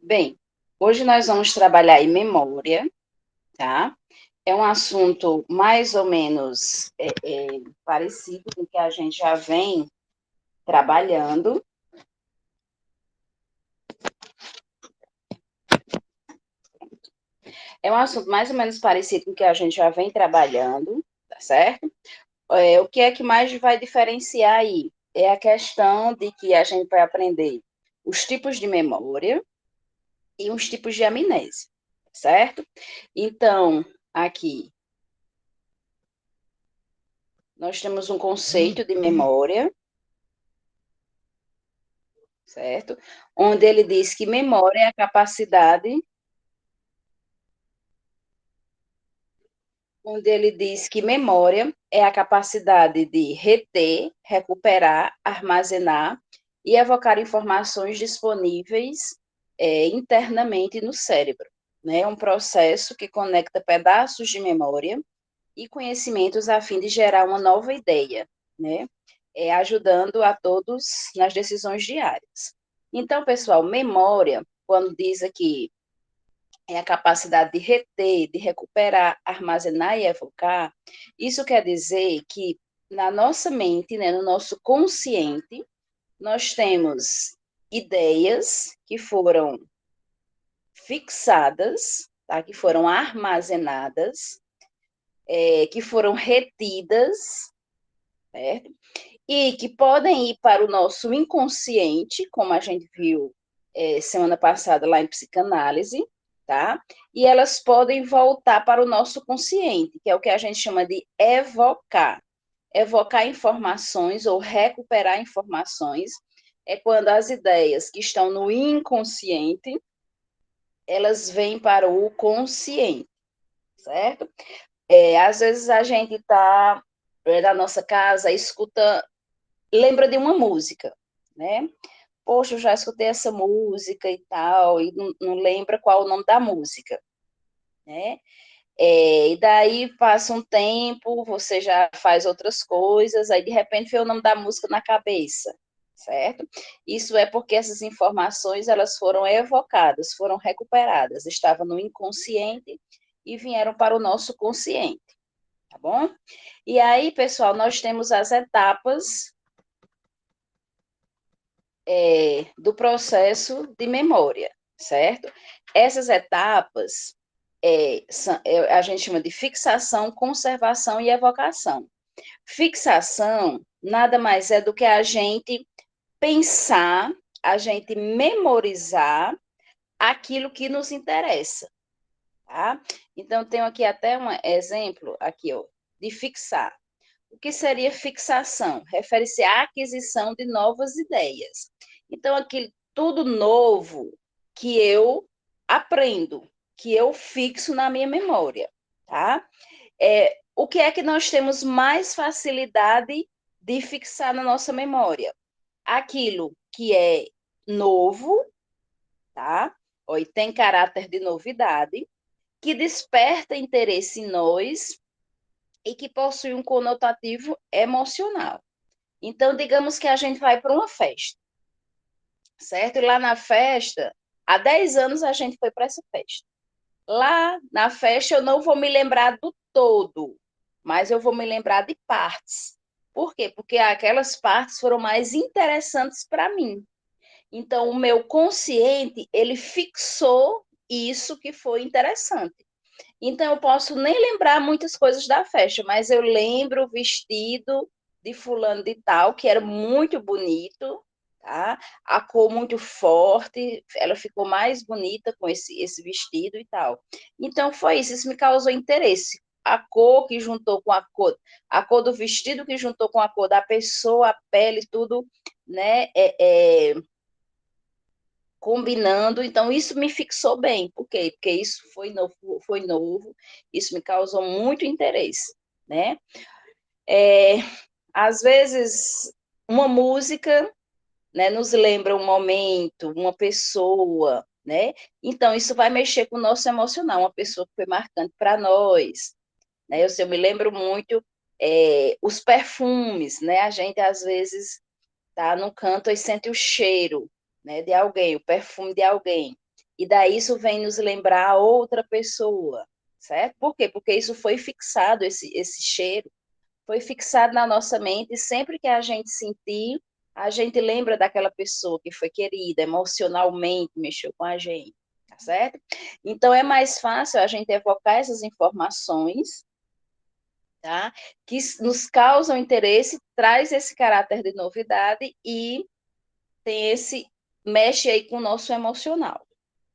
Bem, hoje nós vamos trabalhar em memória, tá? É um assunto mais ou menos parecido com o que a gente já vem trabalhando. É um assunto mais ou menos parecido com o que a gente já vem trabalhando, tá certo? O que é que mais vai diferenciar aí? É a questão de que a gente vai aprender os tipos de memória e os tipos de amnésia, certo? Então, aqui nós temos um conceito de memória, certo? Onde ele diz que memória é a capacidade, onde ele diz que memória é a capacidade de reter, recuperar, armazenar e evocar informações disponíveis internamente no cérebro. Né? É um processo que conecta pedaços de memória e conhecimentos a fim de gerar uma nova ideia, né? Ajudando a todos nas decisões diárias. Então, pessoal, memória, quando diz aqui, é a capacidade de reter, de recuperar, armazenar e evocar, isso quer dizer que na nossa mente, né, no nosso consciente, nós temos ideias que foram fixadas, tá, que foram armazenadas, que foram retidas, certo? E que podem ir para o nosso inconsciente, como a gente viu semana passada lá em psicanálise, tá? E elas podem voltar para o nosso consciente, que é o que a gente chama de evocar. Evocar informações ou recuperar informações é quando as ideias que estão no inconsciente, elas vêm para o consciente, certo? Às vezes a gente está na nossa casa, escuta, lembra de uma música, né? Poxa, eu já escutei essa música e tal, e não lembra qual o nome da música, né? E daí passa um tempo, você já faz outras coisas, aí de repente vê o nome da música na cabeça, certo? Isso é porque essas informações elas foram evocadas, foram recuperadas, estavam no inconsciente e vieram para o nosso consciente, tá bom? E aí, pessoal, nós temos as etapas do processo de memória, certo? Essas etapas a gente chama de fixação, conservação e evocação. Fixação nada mais é do que a gente pensar, a gente memorizar aquilo que nos interessa, tá? Então, tenho aqui até um exemplo aqui, ó, de fixar. O que seria fixação? Refere-se à aquisição de novas ideias. Então, aquilo tudo novo que eu aprendo, que eu fixo na minha memória, tá? O que é que nós temos mais facilidade de fixar na nossa memória? Aquilo que é novo, tá? E tem caráter de novidade, que desperta interesse em nós e que possui um conotativo emocional. Então, digamos que a gente vai para uma festa, certo? E lá na festa, há 10 anos a gente foi para essa festa. Lá na festa eu não vou me lembrar do todo, mas eu vou me lembrar de partes. Por quê? Porque aquelas partes foram mais interessantes para mim. Então, o meu consciente, ele fixou isso que foi interessante. Então, eu posso nem lembrar muitas coisas da festa, mas eu lembro o vestido de fulano de tal, que era muito bonito, tá? A cor muito forte, ela ficou mais bonita com esse vestido e tal. Então, foi isso me causou interesse. A cor que juntou com a cor do vestido que juntou com a cor da pessoa, a pele, tudo, né? Combinando, então isso me fixou bem. Por quê? Porque isso foi novo, isso me causou muito interesse, né? É, Às vezes, uma música, né, nos lembra um momento, uma pessoa, né? Então, isso vai mexer com o nosso emocional, uma pessoa que foi marcante para nós, né? Eu me lembro muito os perfumes, né? A gente, às vezes, tá num canto e sente o cheiro, né, de alguém, o perfume de alguém. E daí isso vem nos lembrar outra pessoa, certo? Por quê? Porque isso foi fixado, esse cheiro foi fixado na nossa mente, e sempre que a gente sentir, a gente lembra daquela pessoa que foi querida, emocionalmente mexeu com a gente, tá certo? Então é mais fácil a gente evocar essas informações, tá? Que nos causam interesse, traz esse caráter de novidade e tem esse mexe aí com o nosso emocional,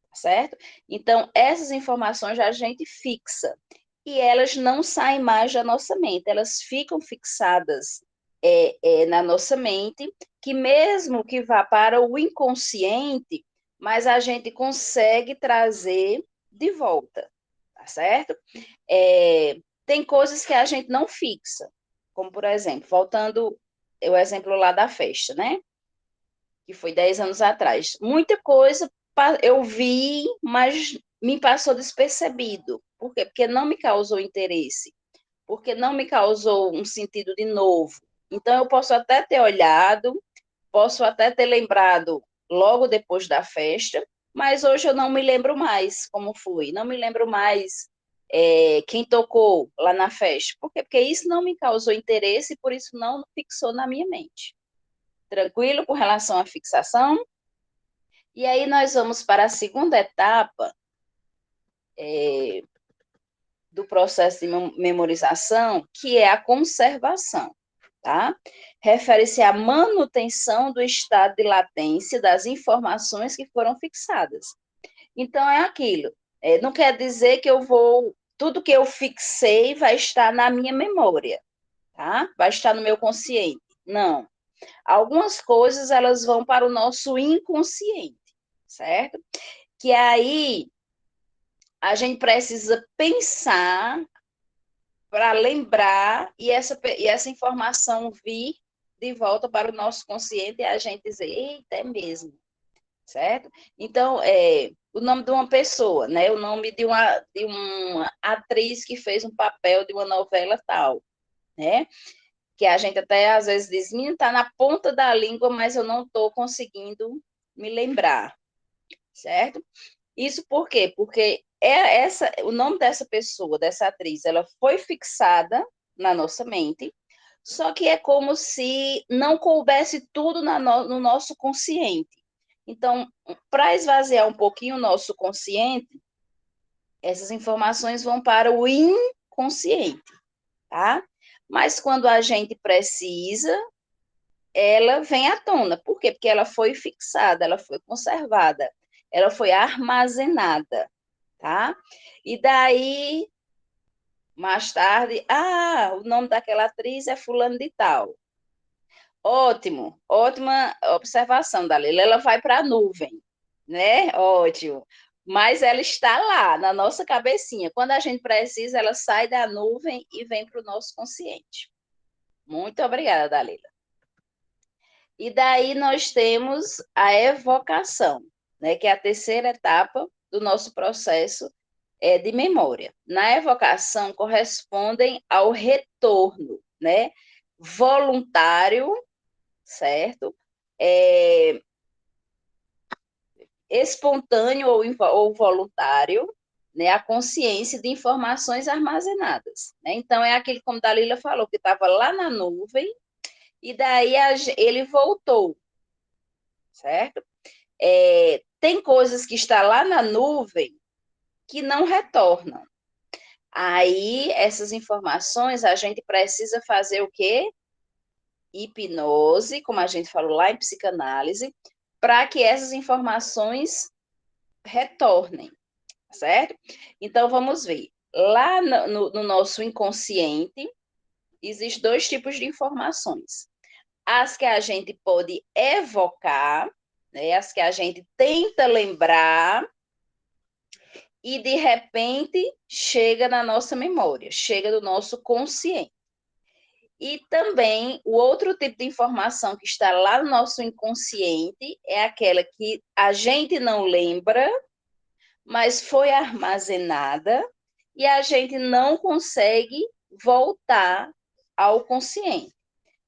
tá certo? Então essas informações a gente fixa e elas não saem mais da nossa mente, elas ficam fixadas na nossa mente, que mesmo que vá para o inconsciente, mas a gente consegue trazer de volta, tá certo? Tem coisas que a gente não fixa, como por exemplo, voltando o exemplo lá da festa, né? Que foi 10 anos atrás. Muita coisa eu vi, mas me passou despercebido. Por quê? Porque não me causou interesse, porque não me causou um sentido de novo. Então, eu posso até ter olhado, posso até ter lembrado logo depois da festa, mas hoje eu não me lembro mais como foi, não me lembro mais quem tocou lá na festa. Por quê? Porque isso não me causou interesse e por isso não fixou na minha mente. Tranquilo com relação à fixação? E aí nós vamos para a segunda etapa do processo de memorização, que é a conservação, tá? Refere-se à manutenção do estado de latência das informações que foram fixadas. Então, é aquilo. Não quer dizer que tudo que eu fixei vai estar na minha memória, tá? Vai estar no meu consciente. Não. Algumas coisas, elas vão para o nosso inconsciente, certo? Que aí a gente precisa pensar para lembrar e essa informação vir de volta para o nosso consciente e a gente dizer, eita, é mesmo, certo? Então, o nome de uma pessoa, né? O nome de uma atriz que fez um papel de uma novela tal, né? Que a gente até às vezes diz, menina, tá na ponta da língua, mas eu não estou conseguindo me lembrar, certo? Isso por quê? Porque o nome dessa pessoa, dessa atriz, ela foi fixada na nossa mente, só que é como se não coubesse tudo no nosso consciente. Então, para esvaziar um pouquinho o nosso consciente, essas informações vão para o inconsciente, tá? Mas quando a gente precisa, ela vem à tona. Por quê? Porque ela foi fixada, ela foi conservada, ela foi armazenada, tá? E daí, mais tarde, o nome daquela atriz é fulano de tal. Ótimo, ótima observação, Dalila. Ela vai para a nuvem, né? Ótimo. Mas ela está lá, na nossa cabecinha. Quando a gente precisa, ela sai da nuvem e vem para o nosso consciente. Muito obrigada, Dalila. E daí nós temos a evocação, né? Que é a terceira etapa do nosso processo de memória. Na evocação, correspondem ao retorno, né? Voluntário, certo? Espontâneo ou voluntário, né? A consciência de informações armazenadas. Né? Então, é aquele, como Dalila falou, que estava lá na nuvem, e daí ele voltou, certo? Tem coisas que estão lá na nuvem que não retornam. Aí, essas informações, a gente precisa fazer o quê? Hipnose, como a gente falou lá em psicanálise, para que essas informações retornem, certo? Então, vamos ver. Lá no nosso inconsciente, existem dois tipos de informações. As que a gente pode evocar, né? As que a gente tenta lembrar, e de repente chega na nossa memória, chega do nosso consciente. E também o outro tipo de informação que está lá no nosso inconsciente é aquela que a gente não lembra, mas foi armazenada e a gente não consegue voltar ao consciente.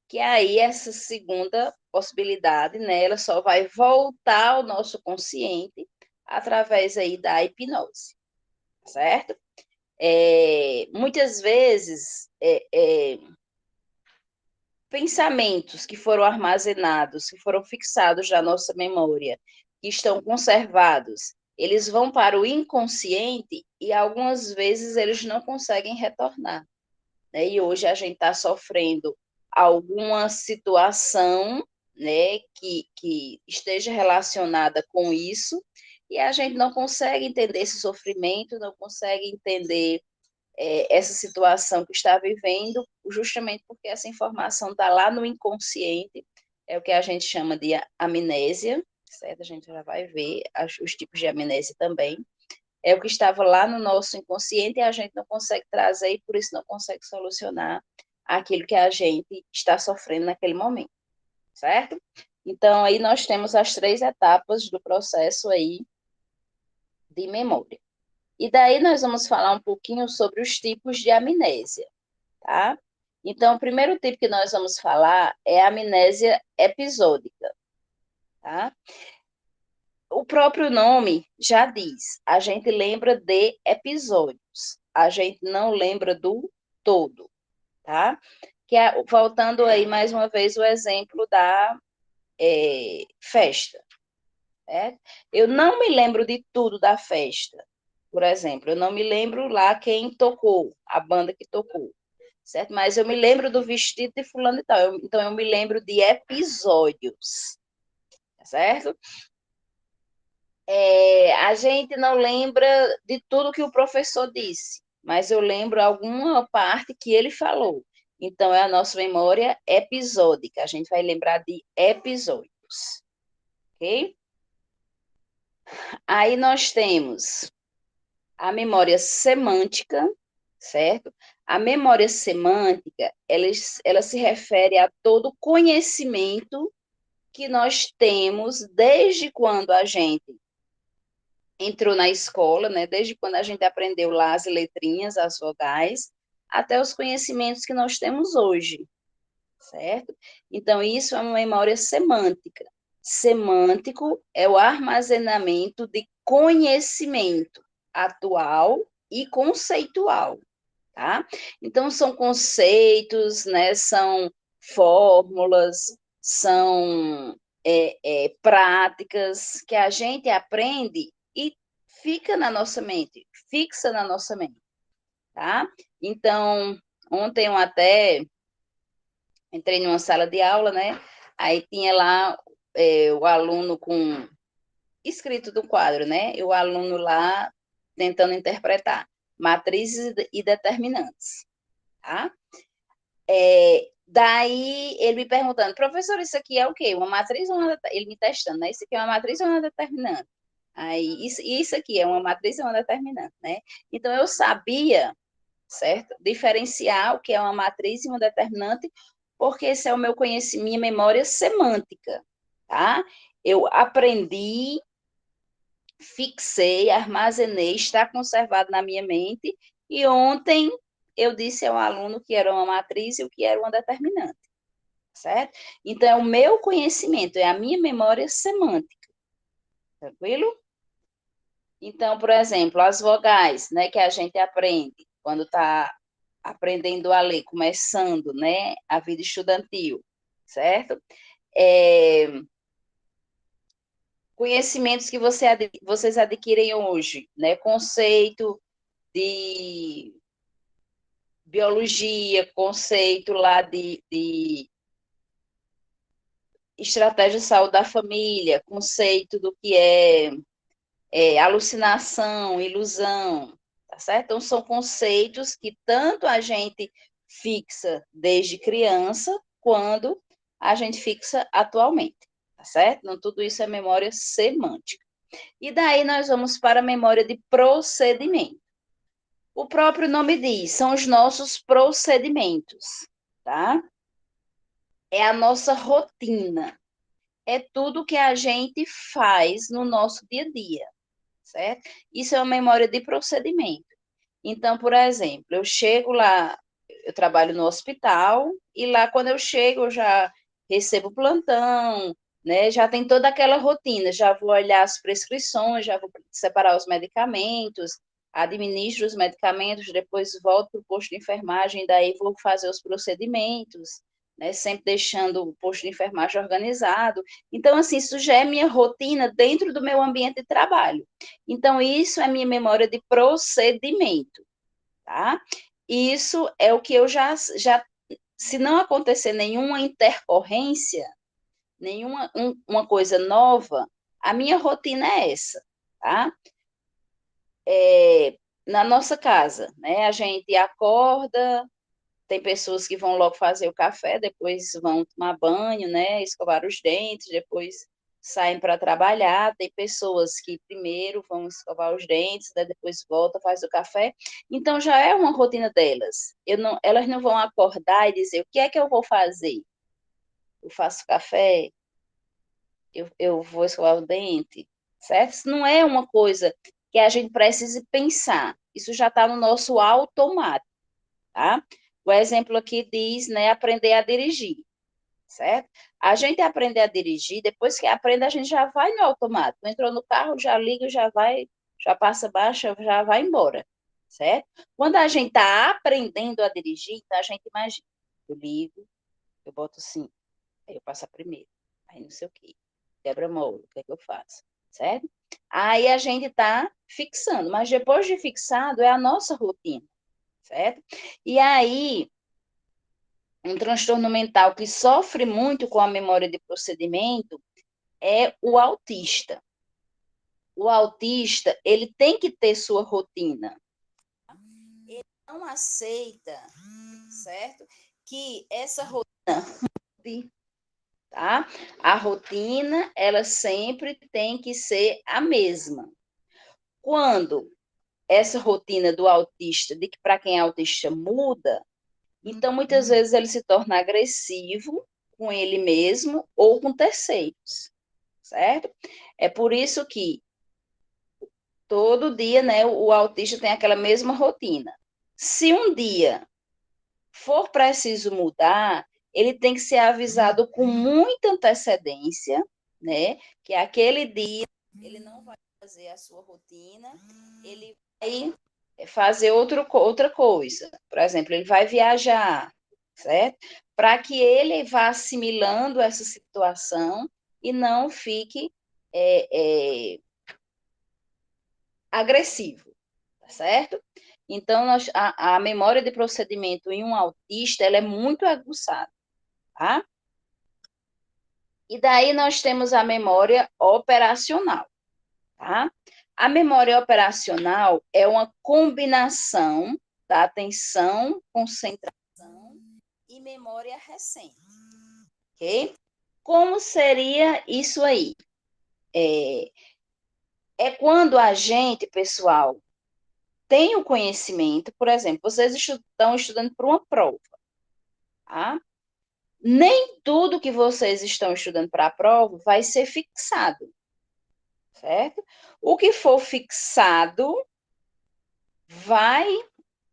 Que aí essa segunda possibilidade, né, ela só vai voltar ao nosso consciente através aí da hipnose, certo? Muitas vezes, pensamentos que foram armazenados, que foram fixados na nossa memória, que estão conservados, eles vão para o inconsciente e algumas vezes eles não conseguem retornar, né? E hoje a gente está sofrendo alguma situação, né, que esteja relacionada com isso, e a gente não consegue entender esse sofrimento, não consegue entender essa situação que está vivendo, justamente porque essa informação está lá no inconsciente, é o que a gente chama de amnésia, certo? A gente já vai ver os tipos de amnésia também. É o que estava lá no nosso inconsciente e a gente não consegue trazer e por isso não consegue solucionar aquilo que a gente está sofrendo naquele momento, certo? Então, aí nós temos as 3 etapas do processo aí de memória. E daí nós vamos falar um pouquinho sobre os tipos de amnésia, tá? Então, o primeiro tipo que nós vamos falar é a amnésia episódica, tá? O próprio nome já diz, a gente lembra de episódios, a gente não lembra do todo, tá? Voltando aí mais uma vez o exemplo da festa, né? Eu não me lembro de tudo da festa, por exemplo, eu não me lembro lá quem tocou, a banda que tocou, certo? Mas eu me lembro do vestido de fulano e tal, então eu me lembro de episódios, certo? A gente não lembra de tudo que o professor disse, mas eu lembro alguma parte que ele falou. Então, é a nossa memória episódica, a gente vai lembrar de episódios, ok? Aí nós temos a memória semântica, certo? A memória semântica, ela se refere a todo conhecimento que nós temos desde quando a gente entrou na escola, né? Desde quando a gente aprendeu lá as letrinhas, as vogais, até os conhecimentos que nós temos hoje, certo? Então, isso é uma memória semântica. Semântico é o armazenamento de conhecimento atual e conceitual, tá? Então, são conceitos, né? São fórmulas, são práticas que a gente aprende e fica na nossa mente, fixa na nossa mente, tá? Então, ontem eu até entrei numa sala de aula, né? Aí tinha lá o aluno com escrito do quadro, né? E o aluno lá tentando interpretar matrizes e determinantes, tá? Daí ele me perguntando, professor, isso aqui é o quê? Uma matriz ou uma ele me testando, né? Isso aqui é uma matriz ou uma determinante? Aí, isso aqui é uma matriz ou uma determinante, né? Então, eu sabia, certo? Diferenciar o que é uma matriz e uma determinante, porque esse é o meu conhecimento, minha memória semântica, tá? Eu aprendi, fixei, armazenei, está conservado na minha mente, e ontem eu disse ao aluno que era uma matriz e o que era uma determinante, certo? Então, é o meu conhecimento, é a minha memória semântica, tranquilo? Então, por exemplo, as vogais, né, que a gente aprende quando está aprendendo a ler, começando, né, a vida estudantil, certo? É, conhecimentos que vocês adquirem hoje, né, conceito de biologia, conceito lá de estratégia de saúde da família, conceito do que é alucinação, ilusão, tá certo? Então, são conceitos que tanto a gente fixa desde criança, quando a gente fixa atualmente, tá certo? Então, tudo isso é memória semântica. E daí nós vamos para a memória de procedimento. O próprio nome diz, são os nossos procedimentos, tá? É a nossa rotina, é tudo que a gente faz no nosso dia a dia, certo? Isso é uma memória de procedimento. Então, por exemplo, eu chego lá, eu trabalho no hospital, e lá quando eu chego, eu já recebo plantão, né? Já tem toda aquela rotina, já vou olhar as prescrições, já vou separar os medicamentos, administro os medicamentos, depois volto para o posto de enfermagem, daí vou fazer os procedimentos, né? Sempre deixando o posto de enfermagem organizado. Então, assim, isso já é minha rotina dentro do meu ambiente de trabalho. Então, isso é minha memória de procedimento, tá? Isso é o que eu já se não acontecer nenhuma intercorrência, nenhuma uma coisa nova, a minha rotina é essa, tá? Na nossa casa, né? A gente acorda, tem pessoas que vão logo fazer o café, depois vão tomar banho, né? Escovar os dentes, depois saem para trabalhar. Tem pessoas que primeiro vão escovar os dentes, né? Depois volta, faz o café. Então já é uma rotina delas. Elas não vão acordar e dizer o que é que eu vou fazer. Eu faço café, eu vou escovar o dente, certo? Isso não é uma coisa que a gente precise pensar. Isso já está no nosso automático, tá? O exemplo aqui diz, né, aprender a dirigir, certo? A gente aprender a dirigir, depois que aprende, a gente já vai no automático. Entrou no carro, já liga, já vai, já passa baixa, já vai embora, certo? Quando a gente está aprendendo a dirigir, então a gente imagina, eu ligo, eu boto assim, aí eu passo a primeira, aí não sei o quê, quebra-mola, o que é que eu faço, certo? Aí a gente está fixando, mas depois de fixado é a nossa rotina, certo? E aí, um transtorno mental que sofre muito com a memória de procedimento é o autista. O autista, ele tem que ter sua rotina. Ele não aceita, certo? Que essa rotina, tá? A rotina, ela sempre tem que ser a mesma. Quando essa rotina do autista, de que para quem é autista muda, então muitas vezes ele se torna agressivo com ele mesmo ou com terceiros, certo? É por isso que todo dia, né, o autista tem aquela mesma rotina. Se um dia for preciso mudar, ele tem que ser avisado com muita antecedência, né? Que aquele dia ele não vai fazer a sua rotina, ele vai fazer outra coisa. Por exemplo, ele vai viajar, certo? Para que ele vá assimilando essa situação e não fique é, agressivo, tá certo? Então, a memória de procedimento em um autista, ela é muito aguçada, tá? E daí nós temos a memória operacional, tá? A memória operacional é uma combinação da atenção, concentração e memória recente, ok? Como seria isso aí? É quando a gente, pessoal, tem o conhecimento, por exemplo, vocês estão estudando para uma prova, tá? Nem tudo que vocês estão estudando para a prova vai ser fixado, certo? O que for fixado vai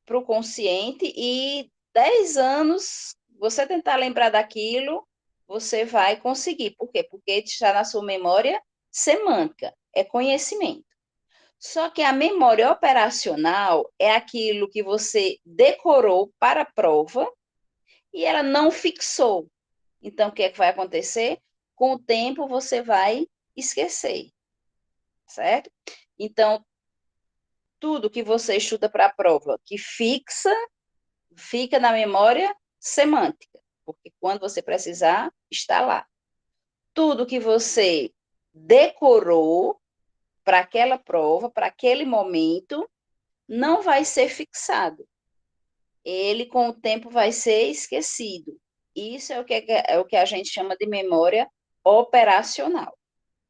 para o consciente e 10 anos, você tentar lembrar daquilo, você vai conseguir. Por quê? Porque está na sua memória semântica, é conhecimento. Só que a memória operacional é aquilo que você decorou para a prova e ela não fixou. Então, o que é que vai acontecer? Com o tempo, você vai esquecer, certo? Então, tudo que você estuda para a prova que fixa, fica na memória semântica, porque quando você precisar, está lá. Tudo que você decorou para aquela prova, para aquele momento, não vai ser fixado. Ele, com o tempo, vai ser esquecido. Isso é o que a gente chama de memória operacional,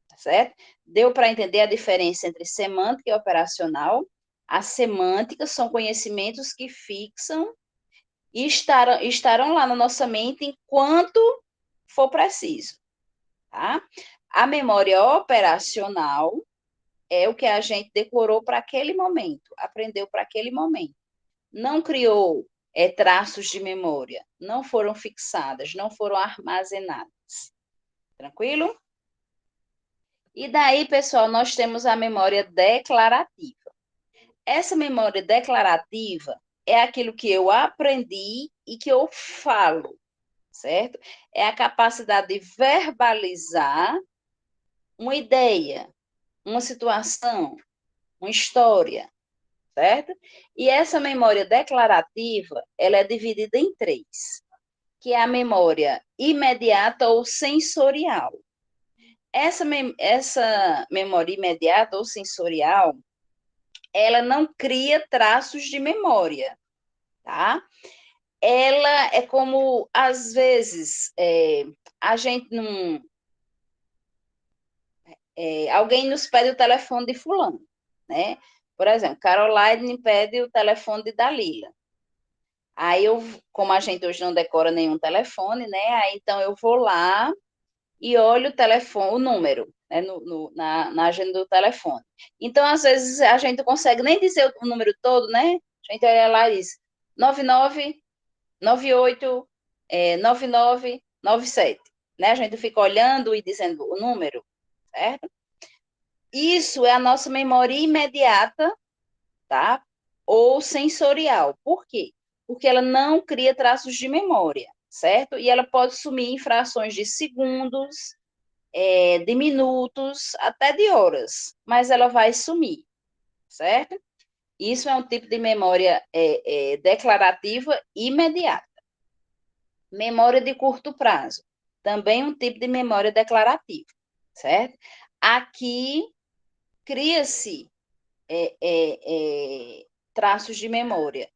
tá certo? Deu para entender a diferença entre semântica e operacional? A semântica são conhecimentos que fixam e estarão lá na nossa mente enquanto for preciso, tá? A memória operacional é o que a gente decorou para aquele momento, aprendeu para aquele momento. Não criou traços de memória, não foram fixadas, não foram armazenadas. Tranquilo? E daí, pessoal, nós temos a memória declarativa. Essa memória declarativa é aquilo que eu aprendi e que eu falo, certo? É a capacidade de verbalizar uma ideia, uma situação, uma história, certo? E essa memória declarativa, ela é dividida em três, que é a memória imediata ou sensorial. Essa memória imediata ou sensorial, ela não cria traços de memória, tá? Ela é como, às vezes, a gente não... alguém nos pede o telefone de fulano, né? Por exemplo, Caroline pede o telefone de Dalila. Aí eu, como a gente hoje não decora nenhum telefone, né? Aí então eu vou lá e olho o telefone, o número, né? Na agenda do telefone. Então, às vezes, a gente não consegue nem dizer o número todo, né? A gente olha lá e diz 99, 98, 99, 97. Né? A gente fica olhando e dizendo o número, certo? Isso é a nossa memória imediata, tá? Ou sensorial. Por quê? Porque ela não cria traços de memória, certo? E ela pode sumir em frações de segundos, de minutos, até de horas, mas ela vai sumir, certo? Isso é um tipo de memória declarativa imediata. Memória de curto prazo, também um tipo de memória declarativa, certo? Aqui cria-se traços de memória,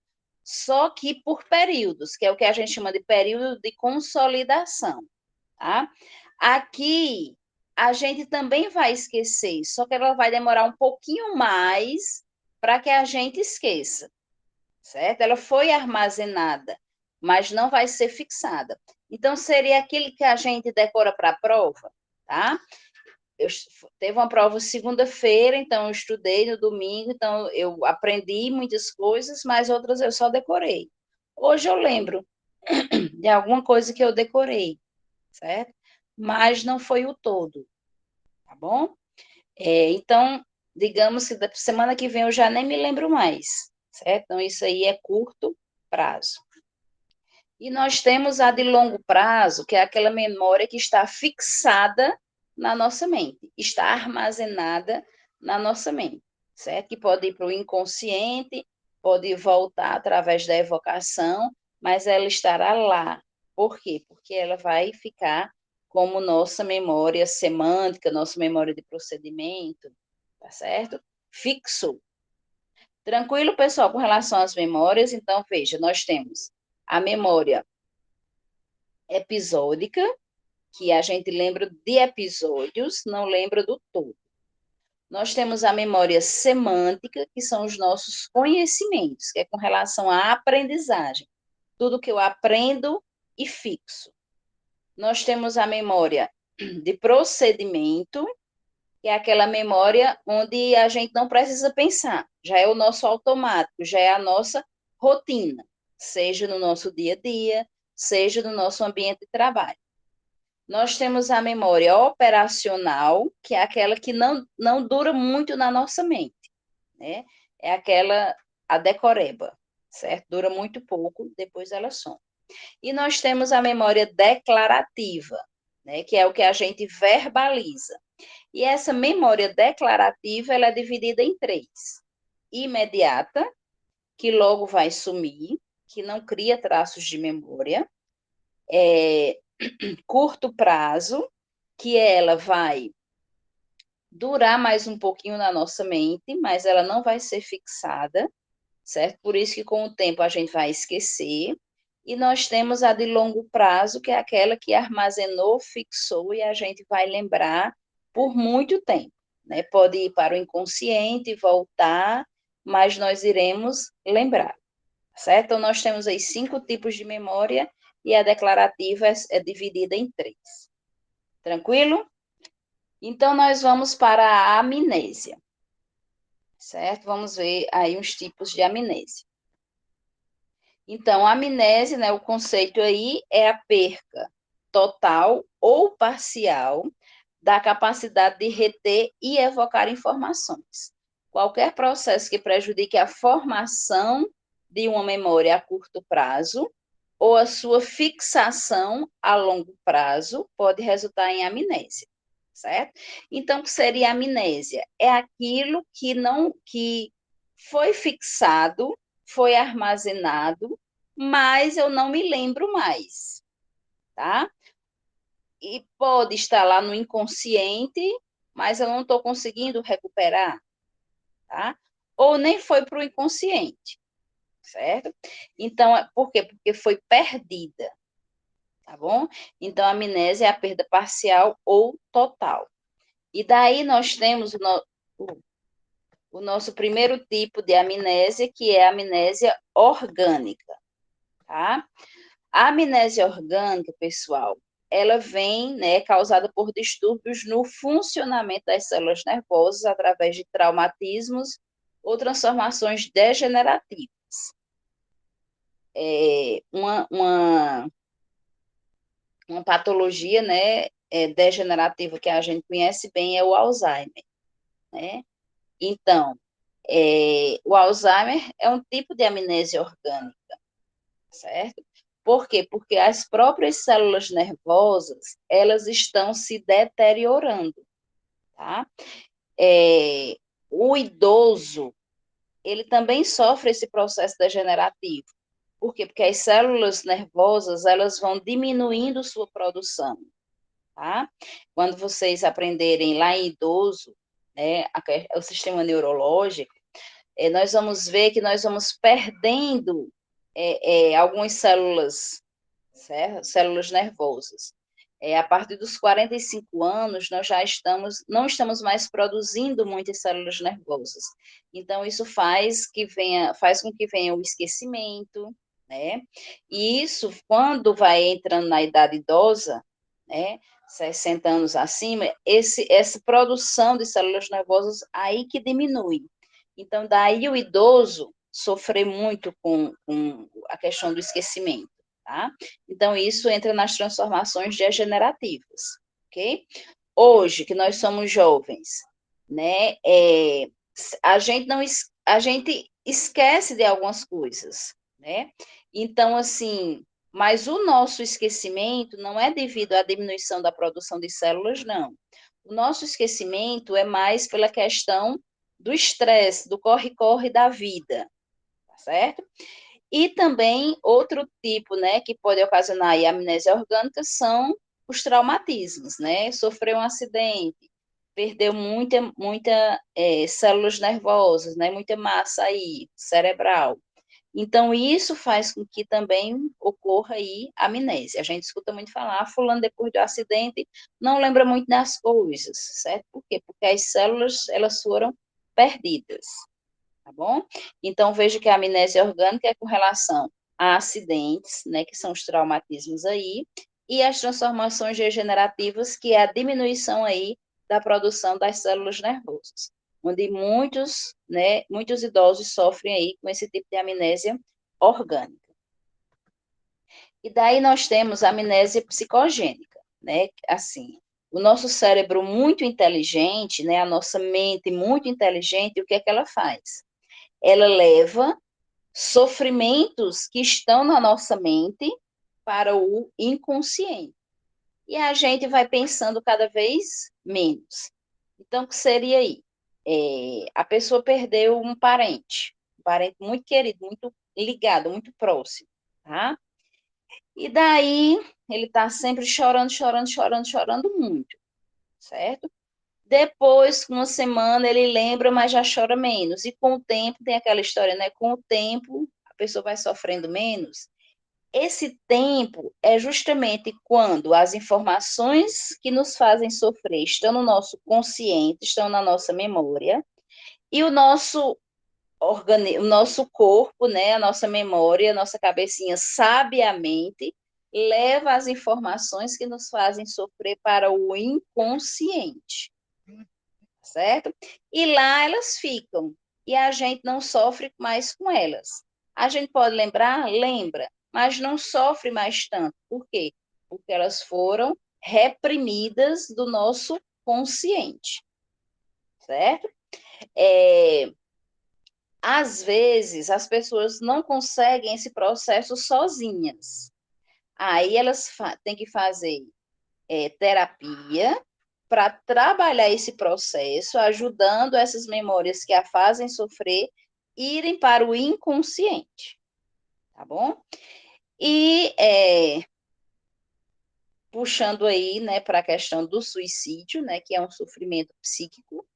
só que por períodos, que é o que a gente chama de período de consolidação, tá? Aqui a gente também vai esquecer, só que ela vai demorar um pouquinho mais para que a gente esqueça, certo? Ela foi armazenada, mas não vai ser fixada. Então, seria aquele que a gente decora para a prova, tá? Eu, teve uma prova segunda-feira, então eu estudei no domingo, então eu aprendi muitas coisas, mas outras eu só decorei. Hoje eu lembro de alguma coisa que eu decorei, certo? Mas não foi o todo, tá bom? Então, digamos que da semana que vem eu já nem me lembro mais, certo? Então, isso aí é curto prazo. E nós temos a de longo prazo, que é aquela memória que está fixada na nossa mente, está armazenada na nossa mente, certo? Que pode ir para o inconsciente, pode voltar através da evocação, mas ela estará lá. Por quê? Porque ela vai ficar como nossa memória semântica, nossa memória de procedimento, tá certo? Fixo. Tranquilo, pessoal, com relação às memórias? Então, veja, nós temos a memória episódica, que a gente lembra de episódios, não lembra do todo. Nós temos a memória semântica, que são os nossos conhecimentos, que é com relação à aprendizagem. Tudo que eu aprendo e fixo. Nós temos a memória de procedimento, que é aquela memória onde a gente não precisa pensar, já é o nosso automático, já é a nossa rotina, seja no nosso dia a dia, seja no nosso ambiente de trabalho. Nós temos a memória operacional, que é aquela que não dura muito na nossa mente, né? É aquela, a decoreba, certo? Dura muito pouco, depois ela some. E nós temos a memória declarativa, né? Que é o que a gente verbaliza. E essa memória declarativa, ela é dividida em três. Imediata, que logo vai sumir, que não cria traços de memória. Curto prazo, que ela vai durar mais um pouquinho na nossa mente, mas ela não vai ser fixada, certo? Por isso que com o tempo a gente vai esquecer. E nós temos a de longo prazo, que é aquela que armazenou, fixou e a gente vai lembrar por muito tempo, né? Pode ir para o inconsciente, voltar, mas nós iremos lembrar, certo? Então nós temos aí 5 tipos de memória e a declarativa é dividida em 3. Tranquilo? Então, nós vamos para a amnésia, certo? Vamos ver aí uns tipos de amnésia. Então, a amnésia, né, o conceito aí é a perca total ou parcial da capacidade de reter e evocar informações. Qualquer processo que prejudique a formação de uma memória a curto prazo ou a sua fixação a longo prazo pode resultar em amnésia, certo? Então, o que seria amnésia? É aquilo que foi fixado, foi armazenado, mas eu não me lembro mais, tá? E pode estar lá no inconsciente, mas eu não estou conseguindo recuperar, tá? Ou nem foi para o inconsciente, certo? Então, por quê? Porque foi perdida, tá bom? Então, a amnésia é a perda parcial ou total. E daí nós temos o nosso primeiro tipo de amnésia, que é a amnésia orgânica, tá? A amnésia orgânica, pessoal, ela vem, né, causada por distúrbios no funcionamento das células nervosas através de traumatismos ou transformações degenerativas. Uma patologia, né, degenerativa que a gente conhece bem é o Alzheimer, né? Então, o Alzheimer é um tipo de amnésia orgânica, certo? Por quê? Porque as próprias células nervosas, elas estão se deteriorando, tá? O idoso, ele também sofre esse processo degenerativo. Por quê? Porque as células nervosas, elas vão diminuindo sua produção, tá? Quando vocês aprenderem lá em idoso, né, o sistema neurológico, nós vamos ver que nós vamos perdendo algumas células, certo? Células nervosas. A partir dos 45 anos, nós já não estamos mais produzindo muitas células nervosas. Então, isso faz com que venha o esquecimento, né? E isso, quando vai entrando na idade idosa, né? 60 anos acima, essa produção de células nervosas aí que diminui. Então, daí o idoso sofrer muito com a questão do esquecimento, tá? Então, isso entra nas transformações degenerativas, ok? Hoje, que nós somos jovens, né, a gente não, a gente esquece de algumas coisas, né? Então, assim, mas o nosso esquecimento não é devido à diminuição da produção de células, não. O nosso esquecimento é mais pela questão do estresse, do corre-corre da vida, tá certo? E também outro tipo, né, que pode ocasionar a amnésia orgânica são os traumatismos, né? Sofreu um acidente, perdeu muita células nervosas, né? Muita massa aí cerebral. Então, isso faz com que também ocorra aí amnésia. A gente escuta muito falar, fulano depois do acidente não lembra muito das coisas, certo? Por quê? Porque as células, elas foram perdidas, tá bom? Então, veja que a amnésia orgânica é com relação a acidentes, né, que são os traumatismos aí, e as transformações degenerativas, que é a diminuição aí da produção das células nervosas, onde muitos idosos sofrem aí com esse tipo de amnésia orgânica. E daí nós temos a amnésia psicogênica, né? Assim, o nosso cérebro muito inteligente, né, a nossa mente muito inteligente, o que é que ela faz? Ela leva sofrimentos que estão na nossa mente para o inconsciente. E a gente vai pensando cada vez menos. Então, o que seria aí? A pessoa perdeu um parente muito querido, muito ligado, muito próximo, tá? E daí, ele está sempre chorando, chorando, chorando, chorando muito, certo? Depois, com uma semana, ele lembra, mas já chora menos. E com o tempo, tem aquela história, né? Com o tempo, a pessoa vai sofrendo menos. Esse tempo é justamente quando as informações que nos fazem sofrer estão no nosso consciente, estão na nossa memória, e o nosso corpo, né, a nossa memória, a nossa cabecinha, sabiamente, leva as informações que nos fazem sofrer para o inconsciente, certo? E lá elas ficam, e a gente não sofre mais com elas. A gente pode lembrar? Lembra, mas não sofre mais tanto. Por quê? Porque elas foram reprimidas do nosso inconsciente, certo? Às vezes, as pessoas não conseguem esse processo sozinhas. Aí elas têm que fazer terapia para trabalhar esse processo, ajudando essas memórias que a fazem sofrer irem para o inconsciente, tá bom? E puxando aí, né, para a questão do suicídio, né, que é um sofrimento psíquico,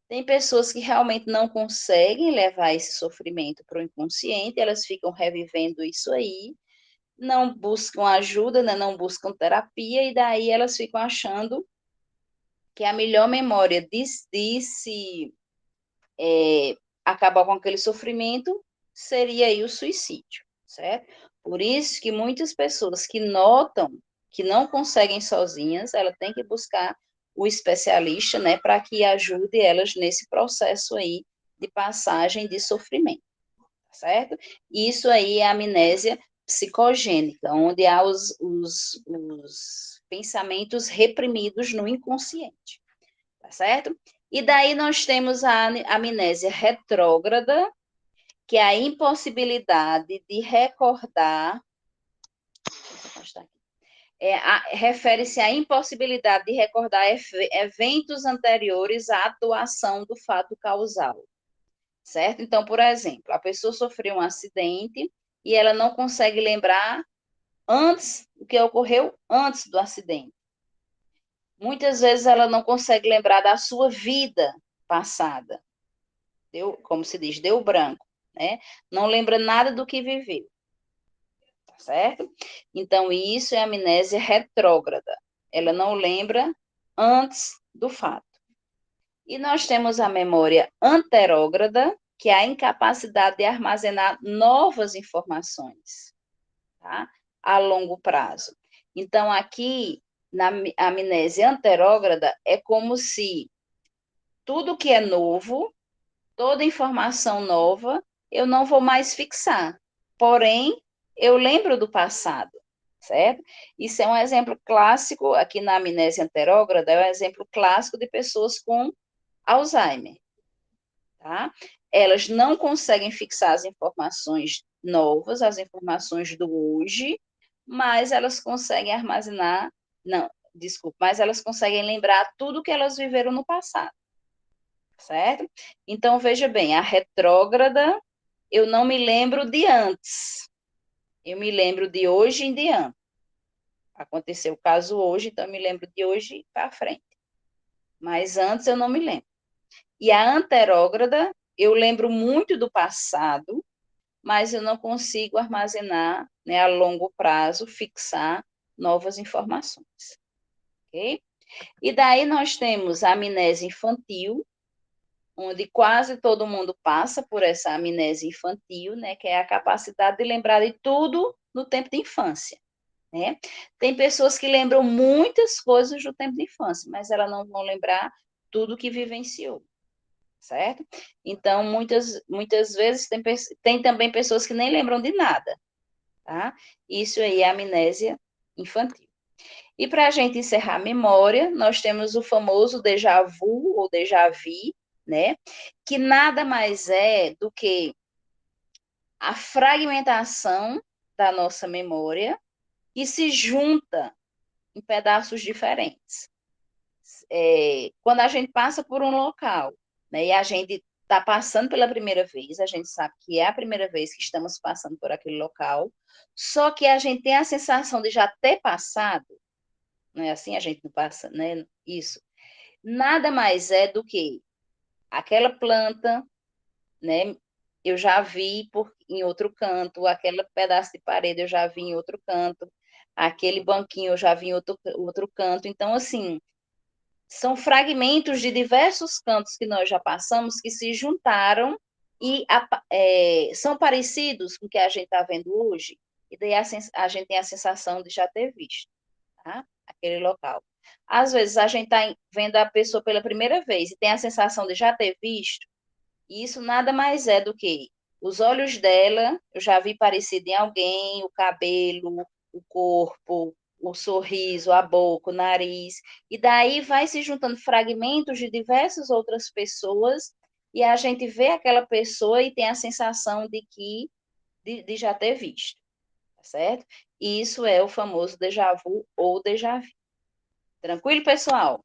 tem pessoas que realmente não conseguem levar esse sofrimento para o inconsciente, elas ficam revivendo isso aí, não buscam ajuda, né, não buscam terapia, e daí elas ficam achando que a melhor memória de se acabar com aquele sofrimento seria aí o suicídio, certo? Por isso que muitas pessoas que notam que não conseguem sozinhas, ela tem que buscar o especialista, né, para que ajude elas nesse processo aí de passagem de sofrimento, certo? Isso aí é a amnésia psicogênica, onde há os pensamentos reprimidos no inconsciente, tá certo? E daí nós temos a amnésia retrógrada, que é a impossibilidade de recordar, refere-se à impossibilidade de recordar eventos anteriores à atuação do fato causal, certo? Então, por exemplo, a pessoa sofreu um acidente e ela não consegue lembrar antes o que ocorreu antes do acidente. Muitas vezes ela não consegue lembrar da sua vida passada. Deu, como se diz, deu branco, né? Não lembra nada do que viveu, tá certo? Então, isso é amnésia retrógrada. Ela não lembra antes do fato. E nós temos a memória anterógrada, que é a incapacidade de armazenar novas informações, tá? A longo prazo. Então, aqui, na amnésia anterógrada, é como se tudo que é novo, toda informação nova, eu não vou mais fixar. Porém, eu lembro do passado, certo? Isso é um exemplo clássico, aqui na amnésia anterógrada, é um exemplo clássico de pessoas com Alzheimer, tá? Elas não conseguem fixar as informações novas, as informações do hoje, mas elas conseguem armazenar, não, desculpa, mas elas conseguem lembrar tudo que elas viveram no passado, certo? Então, veja bem, a retrógrada, eu não me lembro de antes, eu me lembro de hoje em diante. Aconteceu o caso hoje, então eu me lembro de hoje para frente. Mas antes eu não me lembro. E a anterógrada, eu lembro muito do passado, mas eu não consigo armazenar, né, a longo prazo, fixar novas informações. Ok? E daí nós temos a amnésia infantil, onde quase todo mundo passa por essa amnésia infantil, né, que é a capacidade de lembrar de tudo no tempo de infância, né? Tem pessoas que lembram muitas coisas do tempo de infância, mas elas não vão lembrar tudo que vivenciou, certo? Então, muitas vezes tem também pessoas que nem lembram de nada, tá? Isso aí é amnésia infantil. E para a gente encerrar a memória, nós temos o famoso déjà vu ou déjà vu, né? Que nada mais é do que a fragmentação da nossa memória que se junta em pedaços diferentes. Quando a gente passa por um local, né, e a gente está passando pela primeira vez, a gente sabe que é a primeira vez que estamos passando por aquele local, só que a gente tem a sensação de já ter passado, não é assim? A gente não passa, né? Isso. Nada mais é do que aquela planta, né? Eu já vi em outro canto, aquele pedaço de parede eu já vi em outro canto, aquele banquinho eu já vi em outro canto. Então, assim, são fragmentos de diversos cantos que nós já passamos que se juntaram e são parecidos com o que a gente está vendo hoje, e daí a gente tem a sensação de já ter visto, tá? Aquele local. Às vezes a gente está vendo a pessoa pela primeira vez e tem a sensação de já ter visto, e isso nada mais é do que os olhos dela, eu já vi parecido em alguém, o cabelo, o corpo, o sorriso, a boca, o nariz, e daí vai se juntando fragmentos de diversas outras pessoas, e a gente vê aquela pessoa e tem a sensação de já ter visto, tá certo? E isso é o famoso déjà vu ou déjà vu. Tranquilo, pessoal?